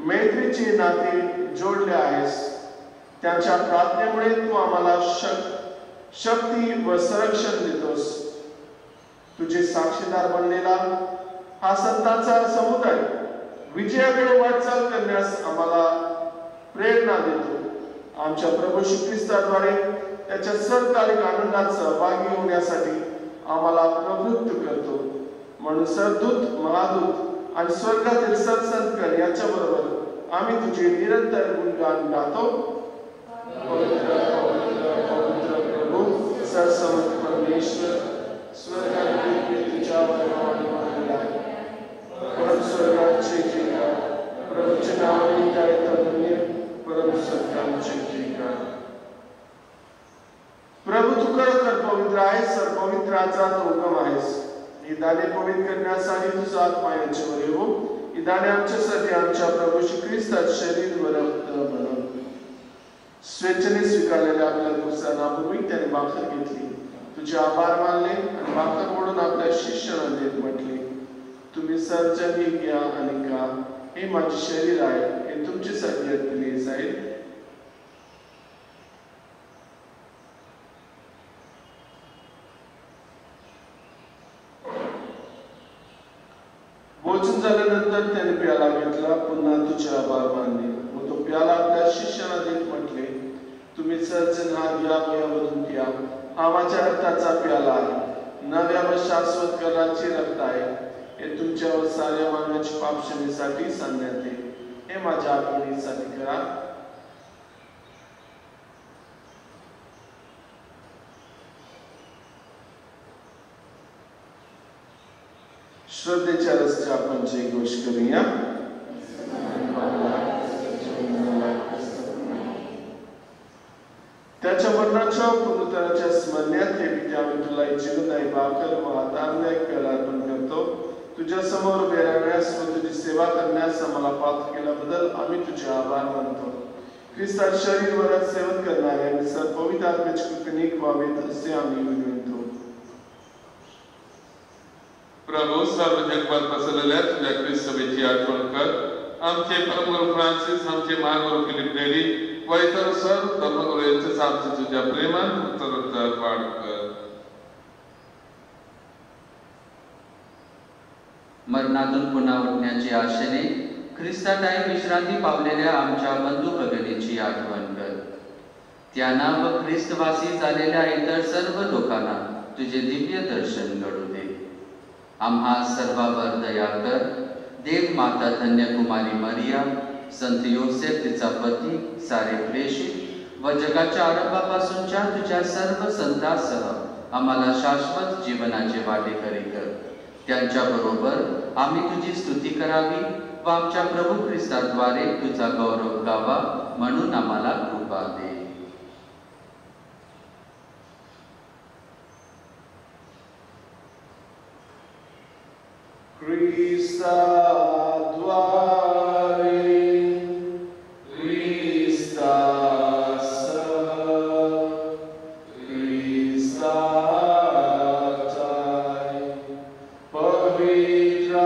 मैत्रीचे नाते जोडले आहेस. त्यांच्या प्रार्थनेमुळे तू आम्हाला शक्ती व संरक्षण देतोस. तुझे साक्षीदार बनलेला हा संतांचा समुदाय विजयाकडे वाटचाल करण्यास आम्हाला प्रेरणा देतो. आमच्या प्रभू श्री ख्रिस्ताद्वारे त्याच्या सरकालिक आनंदात सहभागी होण्यासाठी आम्हाला प्रवृत्त करतो. म्हणून सरदूत, महादूत आणि स्वर्गातील सत्संतगण यांच्या बरोबर आम्ही तुझे निरंतर गुणगान गातो. पवित्र पवित्र पवित्र प्रभू, सरसमत परमेश्वर, स्वर्गात तुझ्यावर आहे. परम स्वर्गाचे जयकार, प्रभूचे नावाने काय तरुण्य, परम स्वर्गाचे जयकार. प्रभू, तू खरोखर पवित्र आहेस. पवित्राचा तो हुकम आहेस. ही दाने पवित्र करण्यासाठी तुझा आत्मा यांच्यावर येवो. ही दाने आमच्यासाठी आमच्या प्रभू श्री ख्रिस्ताचे शरीर व रक्त बनव. स्वेच्छेने स्वीकारलेल्या आपल्या गुरुसांपूर्वी त्याने भाकर घेतली, तुझे आभार मानले आणि भाकर मोडून आपल्या शिष्याला देत म्हटले, तुम्ही सर्वजण घ्या आणि खा. हे माझे शरीर आहे, हे तुमच्यासाठी अर्पले जाईल. भोजन झाल्यानंतर त्याने प्याला घेतला, पुन्हा तुझे आभार मानले व तो प्याला आपल्या शिष्याला देत म्हटले, तुम्ही सर्वजण हा घ्या व यामधून प्या. हा माझ्या रक्ताचा प्याला आहे, नव्या व शाश्वत कराराचे रक्त आहे. हे तुमच्या व साऱ्या मानवाच्या पापक्षमेसाठी सांगण्यात येईल. हे माझ्या आठवणीसाठी करा. श्रद्धेच्या रस्ते आपण जयघोष करूया. त्याच्या मरणाच्या पुनरुत्थानाच्या स्मरणात हे पित्या, आम्ही तुला जीवनदायी भाकर व आधारदायक प्याला अर्पण करतो. तुझ्या समोर उभे राहण्यास व तुझी सेवा करण्यास आम्हाला पात्र केल्याबद्दल आम्ही तुझे आभार मानतो. ख्रिस्ताचे शरीर व रक्त सेवन करणारे आम्ही सर्व पवित्र आत्म्याचे कृपेने व्हावेत असे आम्ही विनंतो. प्रभू, सर्व जगभर पसरलेल्या तुझ्या ख्रिस्त सभेची आठवण कर. आमचे परमगुरू फ्रान्सिस, आमचे महागुरू फिलिप नेरी व इतर सर्व धर्मगुरू यांचे आमचे तुझ्या प्रेमान उत्तरोत्तर वाढ कर. मरणातून पुन्हा उठण्याची आशेने ख्रिस्ताताई विश्रांती पावलेल्या आमच्या बंधू भगिनीची आठवण कर. त्यांना व ख्रिस्तवासी झालेल्या इतर सर्व लोकांना तुझे दिव्य दर्शन घडू दे. आम्हा सर्वांवर दया कर. देव माता धन्य कुमारी मरिया, संत योसेफ तिचा पती, सारे प्रेषित व जगाच्या आरंभापासूनच्या तुझ्या सर्व संतांसह आम्हाला शाश्वत जीवनाचे वाटेकरी कर. त्यांच्या बरोबर आम्ही तुझी स्तुती करावी व आमच्या प्रभू ख्रिस्ताद्वारे तुझा गौरव गावा, म्हणून आम्हाला कृपा दे. पवित्र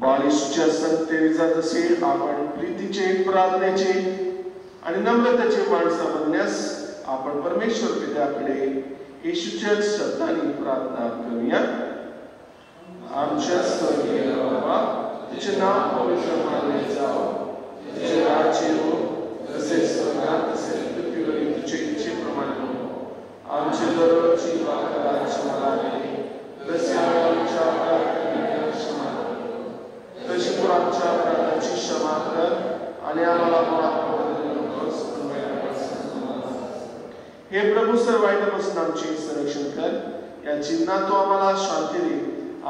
बाळ येशूच्या संत तेरेसा जसे आपण प्रीतीचे, प्रार्थनेचे आणि नम्रतेचे माणसं बनण्यास आपण परमेश्वर पित्याकडे येशूच्या शब्दाने प्रार्थना करूया. आमच्या स्वर्गीय बाबा, तुझे नाव पवित्र मानले जाओ, तुझे राज्य हो, जसे स्वर्गात तसे पृथ्वीवरील तुझे इच्छेप्रमाणे हो. आमची दररोजची भाकर आज आम्हाला दे, जसे आमच्या अपराधांना क्षमा कर, तशी तू आमच्या अपराधांची क्षमा कर आणि आम्हाला पापामध्ये नकोस, पण वाईटापासून आम्हाला वाचव. हे प्रभू, सर्व वाईटापासून आमचे संरक्षण कर. या जीवनात तू आम्हाला शांती दे.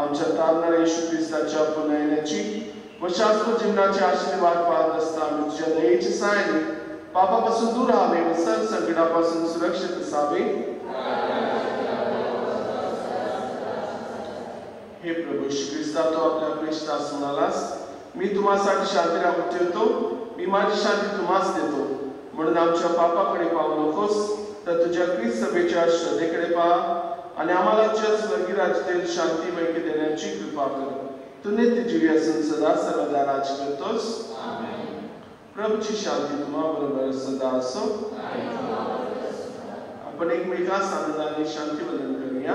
आमच्या तारणाऱ्या येशू ख्रिस्ताच्या पुन्हा येण्याची व शाश्वत जीवनाची आशीर्वाद पाहत असता आम्ही तुझ्या दयेच्या सहाय्याने पापापासून दूर राहावे व सर्व संकटापासून सुरक्षित असावे. हे प्रभू श्री ख्रिस्ता, तो आपल्या प्रेष्ठास म्हणालास, मी तुम्हासाठी शांती राखून ठेवतो, मी माझी शांती तुम्हास देतो. म्हणून आमच्या पापाकडे पाहू नकोस, तर तुझ्या ख्रिस्त सभेच्या श्रद्धेकडे पहा आणि आम्हाला तुझ्या स्वर्गीय राज्यातील शांती पैकी देण्याची कृपा कर. तू नित्य जीवी असून सदा सर्वदा राज करतोस. प्रभूची शांती तुम्हा बरोबर सदा असो. आपण एकमेकास आनंदाने शांती वंदन करूया.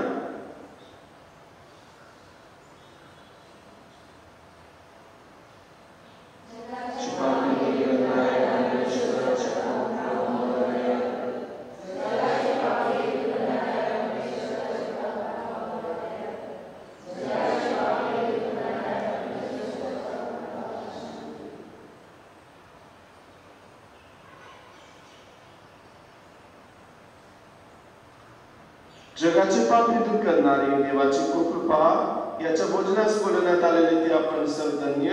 जगाचे पाप दूर करणारे देवाची कृपा, याच्या भोजनास बोलवण्यात आलेले ते आपण सर्व धन्य.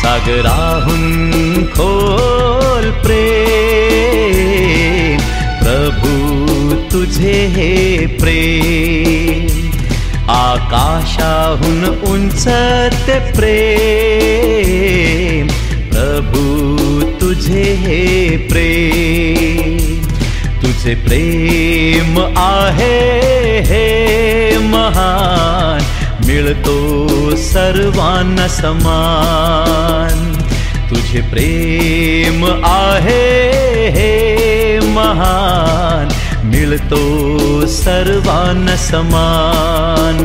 सागराहून खोल प्रेम, प्रभू तुझे हे प्रेम. आकाशाहून उंच ते प्रेम, प्रभू तुझे हे प्रेम. तुझे प्रेम आहे हे महान, मिळतो सर्वांना समान. तुझे प्रेम आहे हे महान, मिळतो सर्वांना समान.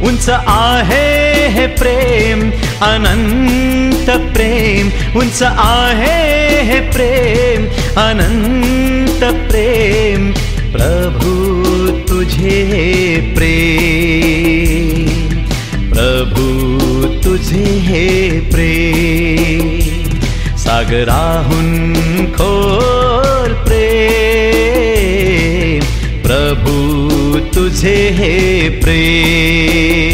उंच आहे हे प्रेम, अनंत प्रेम. उंच आहे हे प्रेम, अनंत प्रेम. प्रभू तुझे प्रेम, प्रभू तुझे हे प्रेम. सागराहून खोल प्रेम, प्रभू तुझे हे प्रेम.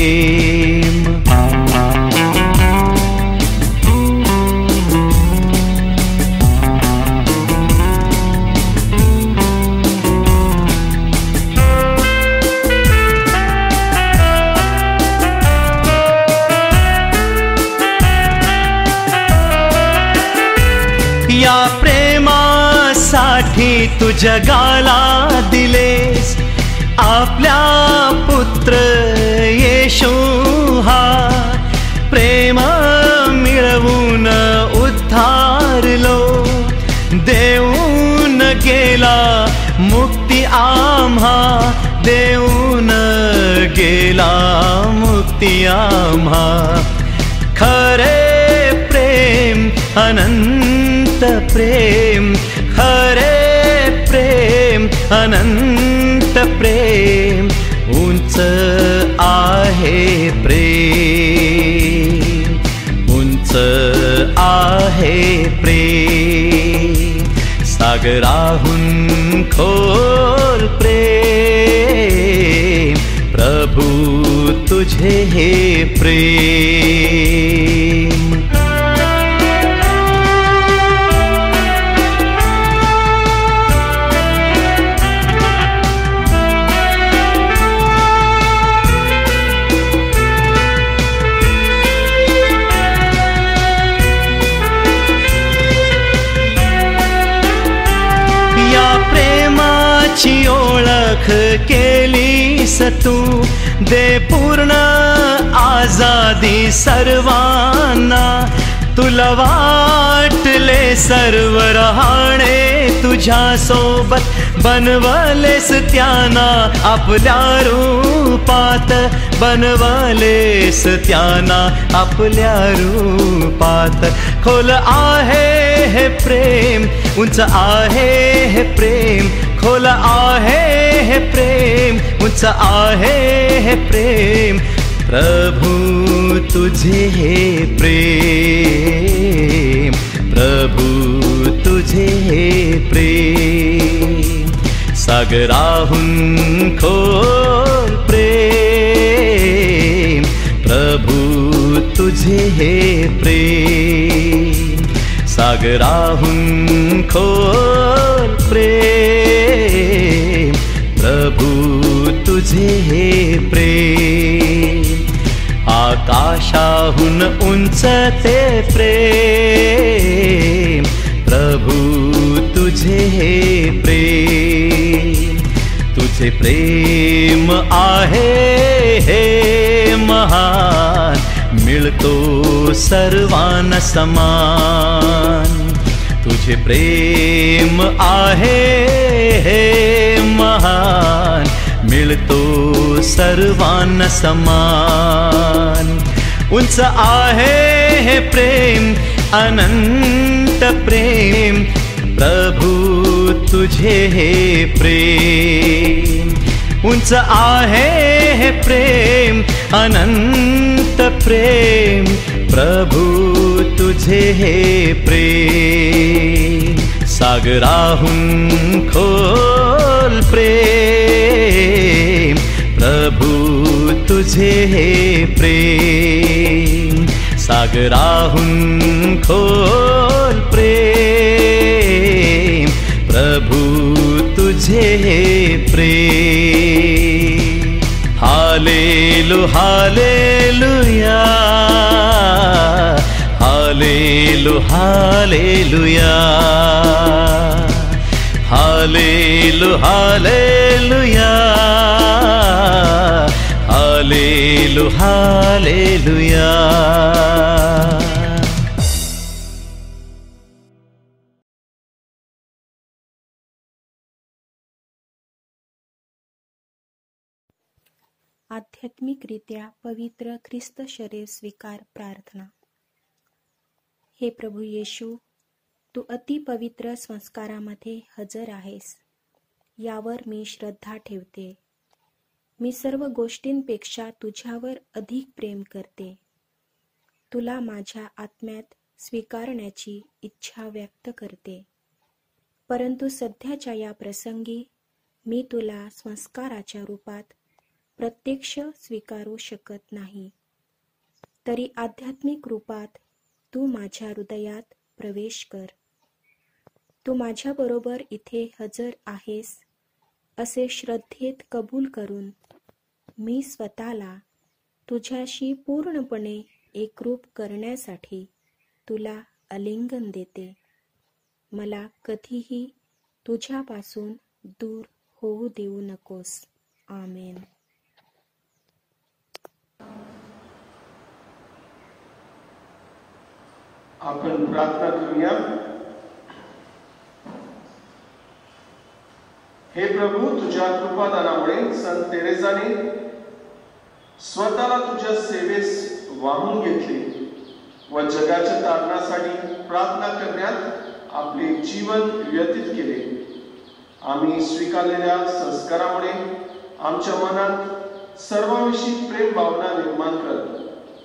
या प्रेमासाठी तू जगाला दिलेस आपल्या पुत्र येशू. हा प्रेम मिळवून उद्धारलो, देऊन गेला मुक्ती आम्हा. देऊन गेला मुक्ती आम्हा. खरे प्रेम, अनंत प्रेम. खरे प्रेम, अनंत प्रेम. उंच आहे प्रेम, उंच आहे प्रेम. सागराहून खोल प्रेम, प्रभु तुझे हे प्रेम. ची ओळख केलीस तू, दे पूर्ण आजादी सर्वांना. तुला वाटले सर्व राहणे तुझ्या सोबत, बनवलेस त्यांना आपल्या रूपात, बनवलेस त्यांना आपल्या रूपात. खोल आहे हे प्रेम, उंच आहे हे प्रेम, खोल आहे हे प्रेम, उंच आहे हे प्रेम. प्रभु तुझे हे प्रेम, प्रभु तुझे हे प्रेम. सागराहून खोल प्रेम, प्रभु तुझे हे प्रेम. सागराहून खोल प्रेम, प्रभु तुझे हे प्रेम. आकाशाहून उंच ते प्रेम, प्रभु तुझे हे प्रेम. तुझे प्रेम आहे हे महान, मिळतो सर्वांना समान. तुझे प्रेम आहे हे महान, मिळतो सर्वांना समान. उंच आहे हे प्रेम, अनंत प्रेम, प्रभु तुझे हे प्रेम. उंच आहे हे प्रेम, अनंत प्रेम, प्रभु तुझे हे प्रेम. सागराहून खोल प्रेम, प्रभु तुझे हे प्रेम. सागराहून खोल प्रेम, प्रभु तुझे हे प्रेम. हालेलु हालेलुया, हालेलु हालेलुया, हालेलु हालेलुया, हालेलु हालेलुया. आध्यात्मिकरित्या पवित्र ख्रिस्त शरीर स्वीकार प्रार्थना. हे प्रभू येशू, तू अतिपवित्र संस्कारामध्ये हजर आहेस, यावर मी श्रद्धा ठेवते. मी सर्व गोष्टींपेक्षा तुझ्यावर अधिक प्रेम करते. तुला माझ्या आत्म्यात स्वीकारण्याची इच्छा व्यक्त करते. परंतु सध्याच्या या प्रसंगी मी तुला संस्काराच्या रूपात प्रत्यक्ष स्वीकारू शकत नाही. तरी आध्यात्मिक रूपात तू माझ्या हृदयात प्रवेश कर. तू माझ्याबरोबर इथे हजर आहेस असे श्रद्धेत कबूल करून मी स्वतःला तुझ्याशी पूर्णपणे एकरूप करण्यासाठी तुला आलिंगन देते. मला कधीही तुझ्यापासून दूर होऊ देऊ नकोस. आमेन. आपण प्रार्थना करूया. हे प्रभू, तुझ्या कृपादानामुळे संत तेरेसाने स्वतःला तुझ्या सेवेस वाहून घेतले व जगाच्या तारणासाठी प्रार्थना करण्यात आपले जीवन व्यतीत केले. आम्ही स्वीकारलेल्या संस्कारामुळे आमच्या मनात सर्वांविषयी प्रेम भावना निर्माण कर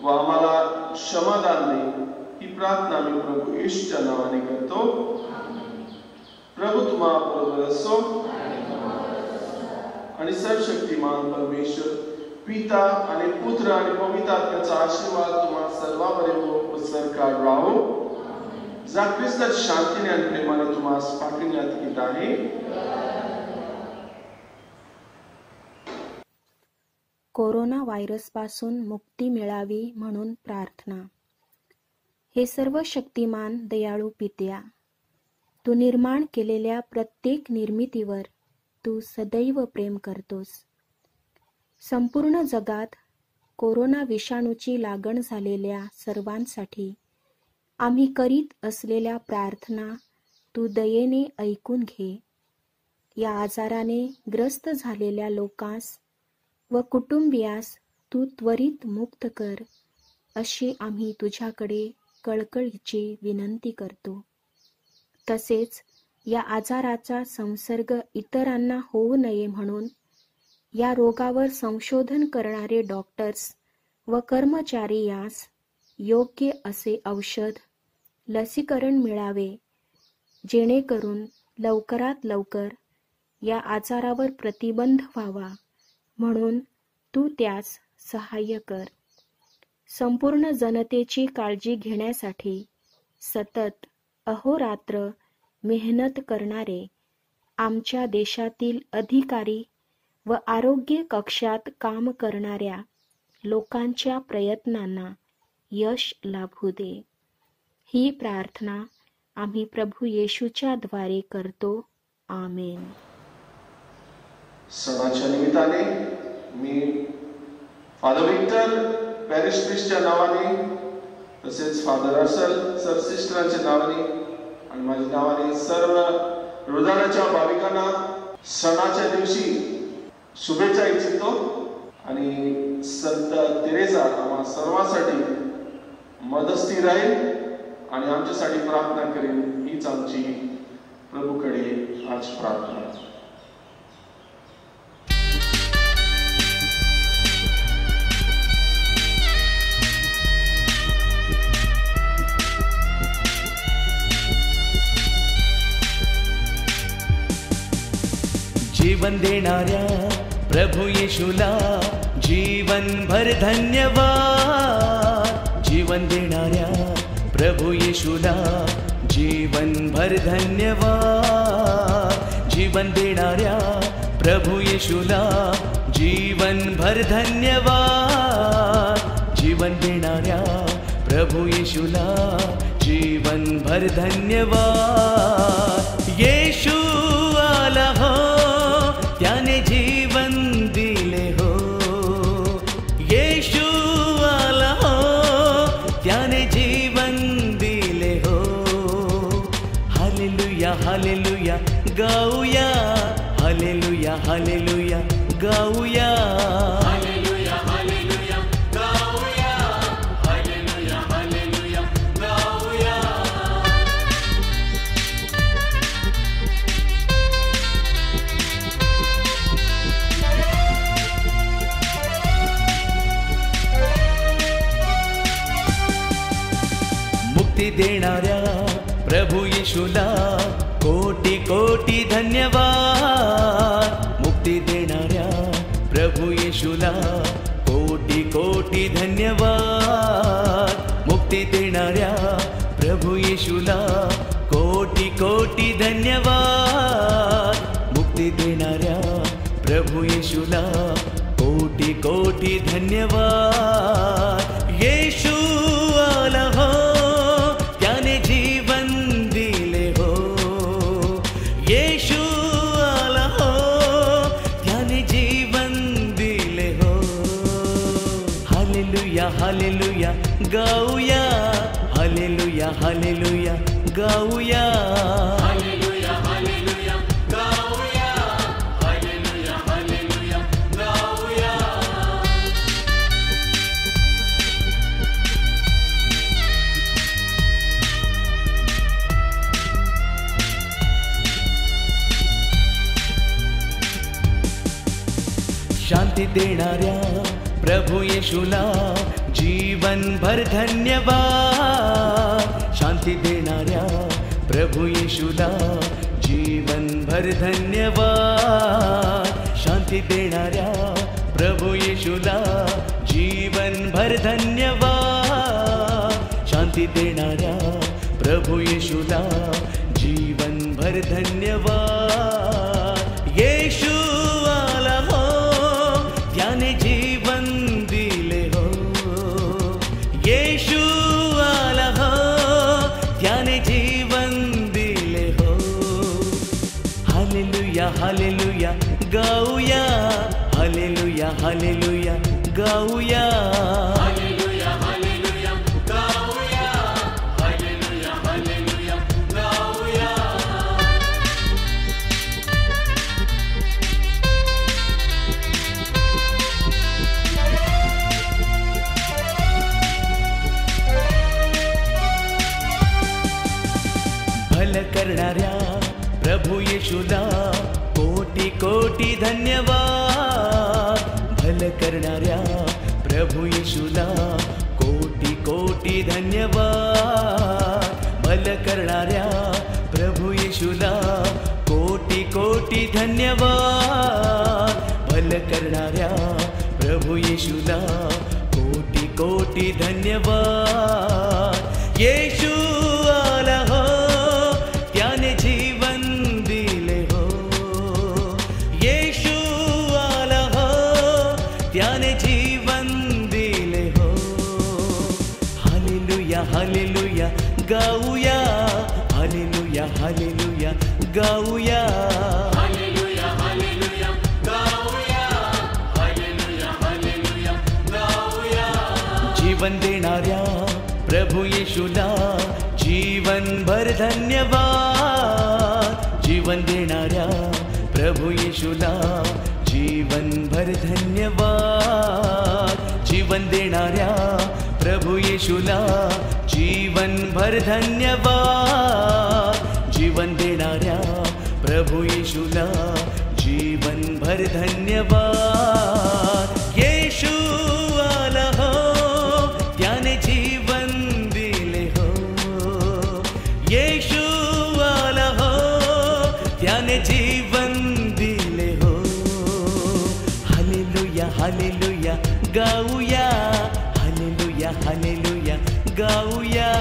व आम्हाला क्षमादान दे. ही प्रार्थना मी प्रभू येशूच्या नावाने करतो. प्रभू तुम्हा बरोबर असो. आणि सर्वशक्तिमान परमेश्वर पिता आणि पुत्र आणि पवित्र आत्म्याचा आशीर्वाद तुम्हा सर्वांवर येवो व सरकार राहो. जा ख्रिस्तात शांतीने आणि प्रेमाने तुम्हा पाठविण्यात येत आहे. कोरोना व्हायरसपासून मुक्ती मिळावी म्हणून प्रार्थना. हे सर्व शक्तिमान दयाळू पित्या, तू निर्माण केलेल्या प्रत्येक निर्मितीवर तू सदैव प्रेम करतोस. संपूर्ण जगात कोरोना विषाणूची लागण झालेल्या सर्वांसाठी आम्ही करीत असलेल्या प्रार्थना तू दयेने ऐकून घे. या आजाराने ग्रस्त झालेल्या लोकांस व कुटुंबियास तू त्वरित मुक्त कर, अशी आम्ही तुझ्याकडे कळकळीची विनंती करतो. तसेच या आजाराचा संसर्ग इतरांना होऊ नये म्हणून या रोगावर संशोधन करणारे डॉक्टर्स व कर्मचारी यास योग्य असे औषध, लसीकरण मिळावे, जेणेकरून लवकरात लवकर या आजारावर प्रतिबंध व्हावा म्हणून तू त्यास सहाय्य कर. संपूर्ण जनतेची काळजी घेण्यासाठी सतत अहोरात्र मेहनत करणारे आमच्या देशातील अधिकारी व आरोग्य कक्षात काम करणाऱ्या लोकांच्या प्रयत्नांना यश लाभू दे. ही प्रार्थना आम्ही प्रभू येशूच्या द्वारे करतो. आमेन. सणाच्या निमित्ताने मी फादर विक्टर पॅरिश प्रिस्टच्या नावाने, तसेच फादर अर्सल सरसिस्टरांच्या नावाने आणि माझ्या नावाने सर्व हृदयाच्या भाविकांना सणाच्या दिवशी शुभेच्छा इच्छितो. आणि संत तेरेसा आम्हा सर्वांसाठी मदस्ती राहील आणि आमच्यासाठी प्रार्थना करेल, हीच आमची प्रभूकडे आज प्रार्थना. जीवन देणाऱ्या प्रभू येशूला जीवनभर धन्यवाद. जीवन देणाऱ्या प्रभू येशूला जीवनभर धन्यवाद. जीवन देणाऱ्या प्रभू येशूला जीवनभर धन्यवाद. जीवन देणाऱ्या प्रभू येशूला जीवनभर धन्यवाद. येशू आला हो, त्याने जीवन दिले हो. येशू आला हो, त्याने जीवन दिले हो. हालेलुया हालेलुया गाऊया, हालेलुया हालेलुया गाऊया. हालेलुया हालेलुया गाऊया, हालेलुया हालेलुया गाऊया. मुक्ती देणाऱ्या प्रभू येशूला कोटी कोटी धन्यवाद. मुक्ती देणाऱ्या प्रभू येशूला कोटी कोटी धन्यवाद. मुक्ती देणाऱ्या प्रभू येशूला कोटी कोटी धन्यवाद. मुक्ती देणाऱ्या प्रभू येशूला कोटी कोटी धन्यवाद. येशू आला हो, त्याने जीवन दिले हो. येशू आला हो, त्याने जीवन दिले हो. हालेलुया हालेलुया गाऊया, हालेलुया हालेलुया गाऊया. हालेलुया हालेलुया गाऊया, हालेलुया हालेलुया गाऊया. शांती देणाऱ्या प्रभू येशूला जीवनभर धन्यवाद. शांती देणाऱ्या प्रभू येशूला जीवनभर धन्यवाद. शांती देणाऱ्या प्रभू येशूला जीवनभर धन्यवाद. शांती देणाऱ्या प्रभू येशूला जीवनभर धन्यवाद. येशू आला हो, त्याने जीवन दिले हो. येशू आला हो, त्याने जीवन दिले हो. हालेलुया हालेलुया गाऊया. हालेलुया हालेलुया गाऊया. हालेलुया हालेलुया गाऊया. हालेलुया हालेलुया गाऊया. भल करणाऱ्या प्रभू येशूला कोटी कोटी धन्यवाद. भल करणाऱ्या प्रभू येशूला कोटी कोटी धन्यवाद. भल करणाऱ्या प्रभू येशूला कोटी कोटी धन्यवाद. भल करणाऱ्या प्रभू येशूला कोटी कोटी धन्यवाद. येशू आला हो, त्याने जीवन दिले हो. येशू आला हो, त्याने जीवन दिले हो. हालेलुया हालेलुया गाऊया. हालेलुया हालेलुया गाऊया. हालेलुया हालेलुया गाऊया. हालेलुया हालेलुया गाऊया. जीवन देणाऱ्या प्रभू येशूला जीवनभर धन्यवाद. जीवन देणाऱ्या प्रभू येशूला जीवनभर धन्यवाद. जीवन देणाऱ्या प्रभू येशूला जीवनभर धन्यवाद. जीवन देणाऱ्या प्रभू येशूला जीवनभर धन्यवाद. येशू आला हो, त्याने जीवन दिले हो. येशू आला हो, त्याने जीवन दिले हो. हालेलुया हालेलुया गाऊया. Hallelujah hallelujah गाऊया.